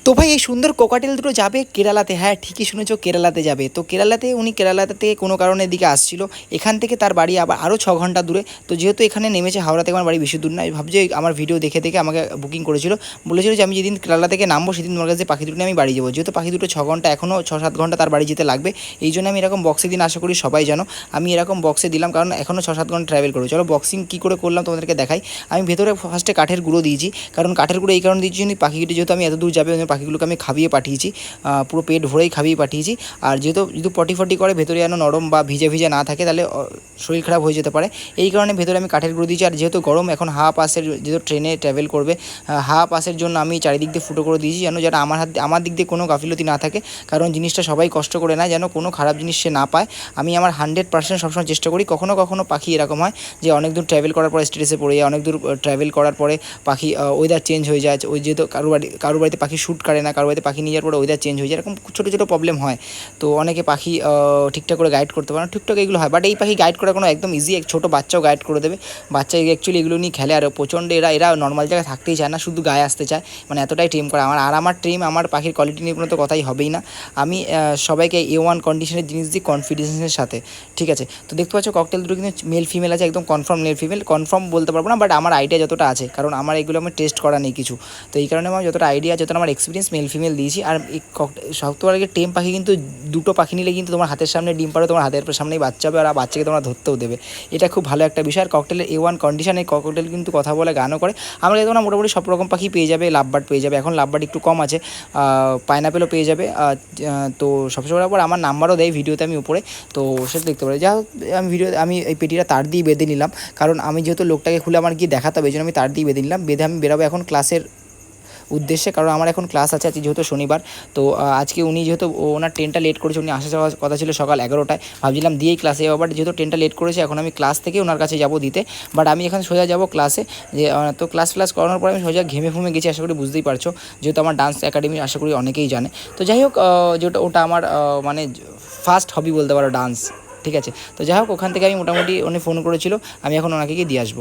তো ভাই এই সুন্দর কোকাটেল দুটো যাবে কেরালাতে। হ্যাঁ ঠিকই শুনেছো, কেরালাতে যাবে। তো উনি কেরালাতে থেকে কোনো কারণে এদিকে আসছিল। এখান থেকে তার বাড়ি আবার আরও 6 ঘন্টা দূরে। তো যেহেতু এখানে নেমেছে হাওড়া থেকে আমার বাড়ি বেশি দূর না, আমি ভাবছি আমার ভিডিও দেখে দেখে আমাকে বুকিং করেছিল, বলেছিল যে আমি যেদিন কেরালা থেকে নামবো সেদিন তোমার কাছে পাখি দুটো নিয়ে আমি বাড়ি যাবো। যেহেতু পাখি দুটো 6 ঘন্টা, এখনও 6-7 ঘন্টা তার বাড়ি যেতে লাগবে, এই জন্য আমি এরকম বক্সে দিন, আশা করি সবাই জানো আমি এরকম বক্সে দিলাম, কারণ এখনও 6-7 ঘন্টা ট্রাভেল করবো। চলো বক্সিং কী করে করলাম তোমাদেরকে দেখাই। আমি ভেতরে ফার্স্টে কাঠের গুঁড়ো দিয়েছি, কারণ কাঠের গুঁড়ো এই কারণে দিয়েছি পাখিগুলো যেহেতু আমি এত দূর যাবে, আমি পাখিগুলোকে আমি খাবিয়ে পাঠিয়েছি, পুরো পেট ভরেই খাবিয়ে পাঠিয়েছি। আর যেহেতু যদি পটি ফটি করে ভেতরে যেন নরম বা ভিজে ভিজে না থাকে, তাহলে শরীর খারাপ হয়ে যেতে পারে, এই কারণে ভেতরে আমি কাঠের গুঁড়ো দিয়েছি। আর যেহেতু গরম এখন হাওয়া পাসের, যেহেতু ট্রেনে ট্রাভেল করবে, হাওয়া পাসের জন্য আমি চারিদিক দিয়ে ফুটো করে দিয়েছি, যেন যেন আমার দিক দিয়ে কোনো গাফিলতি না থাকে, কারণ জিনিসটা সবাই কষ্ট করে নেয়, যেন কোনো খারাপ জিনিস সে না পায়। আমি আমার 100% সবসময় চেষ্টা করি। কখনো কখনো পাখি এরকম হয় যে অনেক দূর ট্রাভেল করার পরে স্ট্রেসে পড়ে যায়, অনেক দূর ট্রাভেল করার পরে পাখি ওয়েদার চেঞ্জ হয়ে যায়, ওই যেহেতু কারোর বাড়িতে পাখি শ্যুট করে না, কারোর বাড়িতে পাখি নিয়ে যাওয়ার পরে ওয়েদার চেঞ্জ হয়ে যায়, এরকম ছোটো ছোটো প্রবলেম হয়। তো অনেকে পাখি ঠিকঠাক করে গাইড করতে পারে না, ঠিকঠাক এগুলো হয়। বাট এই পাখি গাইড করা কোনো একদম ইজি, এক ছোটো বাচ্চাও গাইড করে দেবে। বাচ্চা অ্যাকচুয়ালি এগুলো নিয়ে খেলে, আর প্রচণ্ড এরা নর্মাল জায়গায় থাকতেই চায় না, শুধু গায়ে আসতে চায়, মানে এতটাই ট্রেম করা আমার ট্রেম, আমার পাখির কোয়ালিটি নিয়ে কোনো তো কথাই হবেই না। আমি সবাইকে A1 কন্ডিশনের জিনিস দিই কনফিডেন্সের সাথে, ঠিক আছে। তো দেখতে পাচ্ছ ককটেল দুটো কিন্তু মেল ফিমেল আছে, একদম কনফার্ম মেল ফিমেল, কনফার্ম বলতে পারবো না, বাট আমার আইডিয়া যতটা আছে, কারণ আমার এগুলো আমি টেস্ট করা নেই কিছু, তো এই কারণে আমার যতটা আইডিয়া, যতটা আমার এক্সপিরিয়েন্স, মেল ফিমেল দিয়েছি। আর এই সবথেকে আগে টেম পাখি কিন্তু দুটো পাখি নিলে কিন্তু তোমার হাতের সামনে ডিম পাড়ে, তোমার হাতের সামনেই বাচ্চা হবে, আর বাচ্চাকে তোমরা ধরতেও দেবে, এটা খুব ভালো একটা বিষয়। আর ককটেলের A1 কন্ডিশন, এই ককটেল কিন্তু কথা বলে, গানও করে। আমার কাছে তোমরা মোটামুটি সব রকম পাখি পেয়ে যাবে, লাভবার্ড পেয়ে যাবে, এখন লাভবার্ড একটু কম আছে, পাইনাপেলও পেয়ে যাবে। তো সবসময় পর আমার নাম্বারও দেয় ভিডিওতে আমি উপরে, তো সেটা দেখতে পারে। যা হোক, আমি এই পেটিটা তার দিয়ে বেঁধে নিলাম, কারণ আমি যেহেতু লোকটাকে খুলে আমার গিয়ে দেখাতে হবে, এই জন্য আমি তার দিয়ে বেঁধে নিলাম। বেঁধে আমি বেরোবো এখন ক্লাসের উদ্দেশ্যে, কারণ আমার এখন ক্লাস আছে আজকে যেহেতু শনিবার। তো আজকে উনি যেহেতু ওনার ট্রেনটা লেট করেছে, উনি আসা যাওয়ার কথা ছিল সকাল 11টায়, ভাবছিলাম দিয়েই ক্লাসে যাবো, বাট যেহেতু ট্রেনটা লেট করেছে, এখন আমি ক্লাস থেকে ওনার কাছে যাবো দিতে। বাট আমি এখন সোজা যাবো ক্লাসে, যে তো ক্লাস করানোর পরে আমি সোজা ঘেমে ফুমে গেছি, আশা করি বুঝতেই পারছো, যেহেতু আমার ডান্স একাডেমি, আশা করি অনেকেই জানে। তো যাই হোক, যেটা ওটা আমার মানে ফার্স্ট হবি বলতে পারো, ডান্স, ঠিক আছে। তো যাই হোক, ওখান থেকে আমি মোটামুটি উনি ফোন করেছিল, আমি এখন ওনাকে গিয়ে দিয়ে আসবো।